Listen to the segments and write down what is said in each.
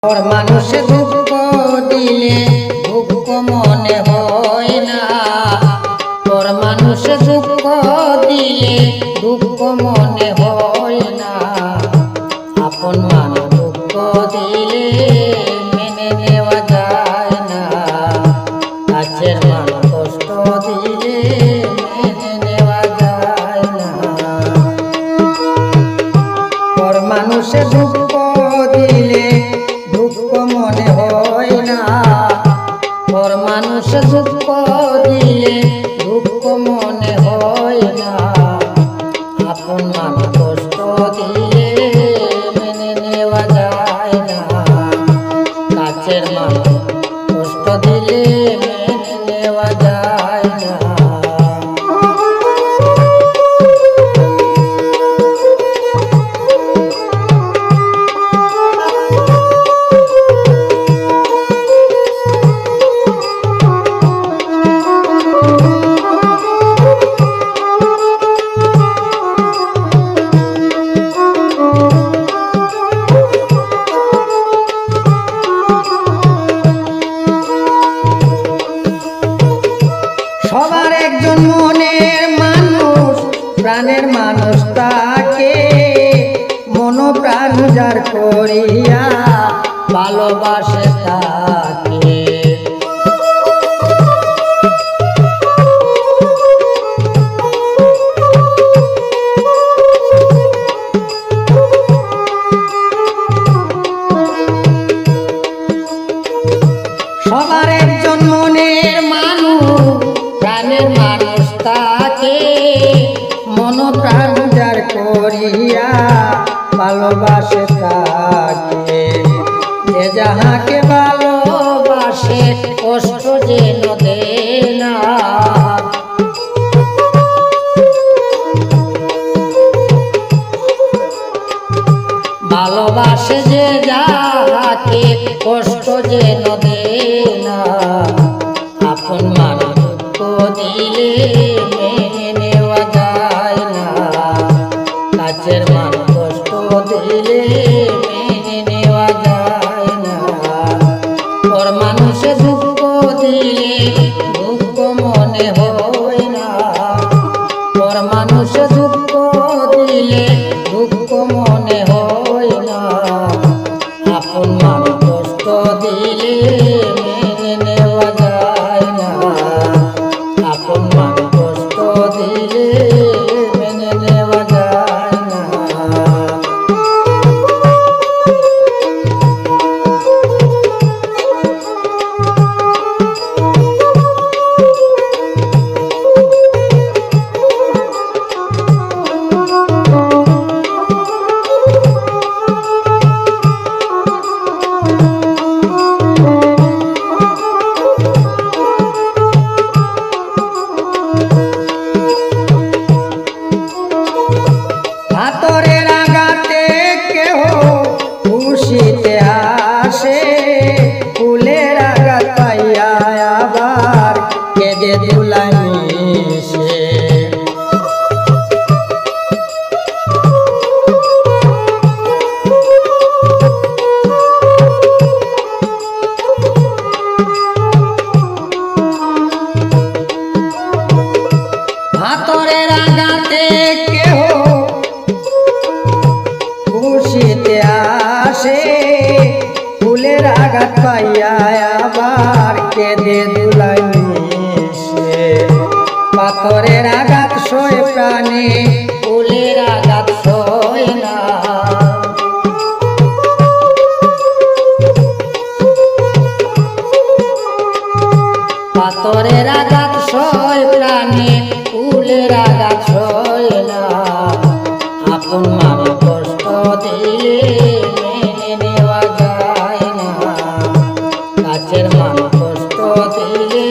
और মানুষ দুঃখ দিলে দুঃখ মনে হয় না, और মানুষ দুঃখ দিলে দুঃখ মনে হয় না, আপন মানুষ দুঃখ দিলে মেনে নেওয়া যায় না, কাছের মানুষ কষ্ট দিলে মেনে নেওয়া যায় না, और মানুষ দুঃখ দিলে দুঃখ মনে হয় না, और মানুষ দুঃখ দিলে দুঃখ মনে হয় না, আপন মানুষ কষ্ট দিলে মেনে নেওয়া যায় না, কাছের মানুষ কষ্ট দিলে মেনে নেওয়া যায় না। সবার একজন মনের মানুষ, প্রাণের মানুষ তাকে মন প্রাণ যার করিয়া ভালোবাসে তাকে, সবার একজন মনের মানুষ, প্রাণের মানুষ তাকে মন প্রাণ যার করিয়া ভালোবাসে তাকে, যে যাহাকে ভালোবাসে কষ্ট যেন দেয় না, ভালোবাসে যে যাহাকে কষ্ট যেন দেয় না, আপন মানুষ দুঃখ দিলে মেনে নেওয়া যায় না, কাছের মানুষ কষ্ট দিলে মেনে নেওয়া যায় না, और মানুষ দুঃখ দিলে দুঃখ মনে হয় না, और মানুষ দুঃখ দিলে দুঃখ মনে হয় না, আপন মানুষ কষ্ট দিলে মেনে নেওয়া যায় না, আপন মানুষ কষ্ট দিলে মেনে নেওয়া যায় না। হাতরের আঘাতে কেহ খুশিতে আসে, ফুলের আঘাত পাইয়া আবার কেঁদে ধুলায় মিশে, হাতরের আঘাতে কেহ খুশিতে আসে, ফুলের আঘাত পাইয়া আবার কেঁদে ধুলায় মিশে, পাথরের আঘাত সয় প্রাণে ফুলের আঘাত সয় না, পাথরের আঘাত সয় প্রাণে ফুলের আঘাত সয় না, আপন মানুষ কষ্ট দিলে মেনে নেওয়া যায় না, কাছের মানুষ কষ্ট দিলে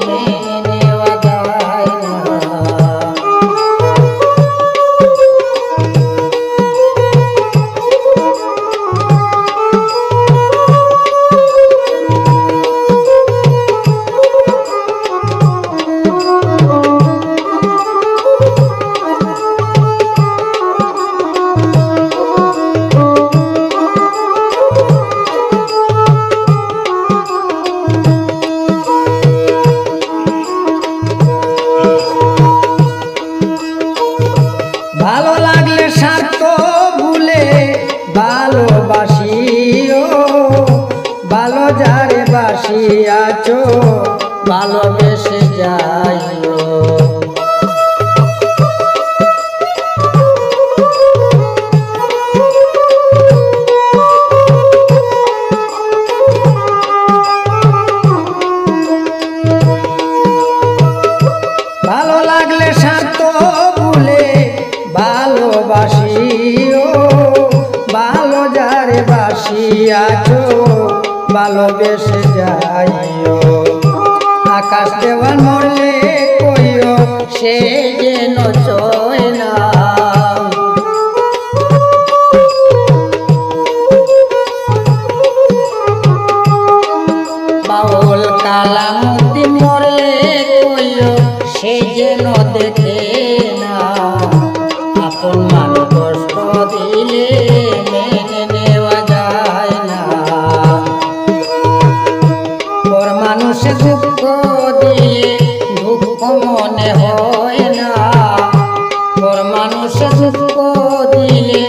মেনে নেওয়া যায় না। যারে বাসিয়াছো ভালোবেসে যাইও। ভালো লাগলে স্বার্থ ভুলে ভালোবাসিও, ভালো যারে বাসিয়াছো ভালোবেসে যাইও। আকাশ দেওয়ান মরলে কইও সে যেন চয় না, বাউল কালামুদ্দিন মরলে কইও সে যেন দেখে না। আপন মানুষ কষ্ট দিলে মেনে নেওয়া যায় না, পর মানুষে দুঃখ দিলে দুঃখ মনে হয় না, পর মানুষে দুঃখ দিলে